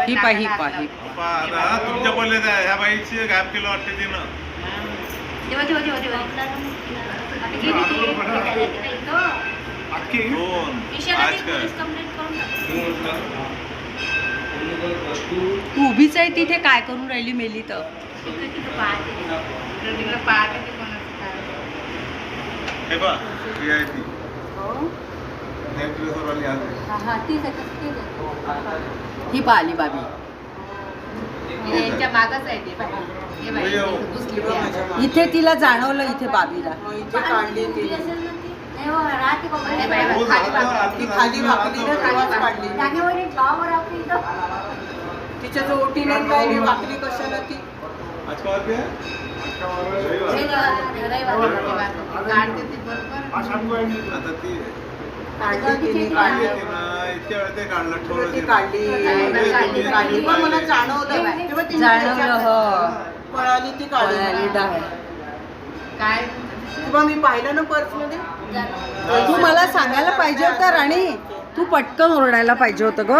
ही पाही पाही आता तुमच्या बोलले ह्या बाईची गायब केलं वाटते तिनं. दोन आज काय तू उभीच आहे तिथे काय करून राहिली मेली तर हे बा VIP नेटवर्कवर आली आज. ही पाहिली बाबी यांच्या मागच आहे ते बाई. हे बाई, घुसली ती. इथे तिला जाणवलं इथे बाबीला इथे काढली ती. हे बाई, रोज खाली आता वाकली. ती खाली वाकली ना तेव्हाच काढली. तिच्या जो ओटी नाही काय नाही वाकली कशाला ती. आज काय वाजले? काढते ती बरोबर. आता ती काढली तिने काढली काढली. तिनं इतक्या वेळ ते काढलं ती ठेवलं काढली ती काढली पण मला जाणवलं तेव्हा ती जाणवलं हो पळाली ती पळाली काढली. डाव्या. काय तेव्हा मी पाहिलं ना पर्स मध्ये. तू मला सांगायला पाहिजे होतं राणी तू पटकन ओरडायला पाहिजे होतं ग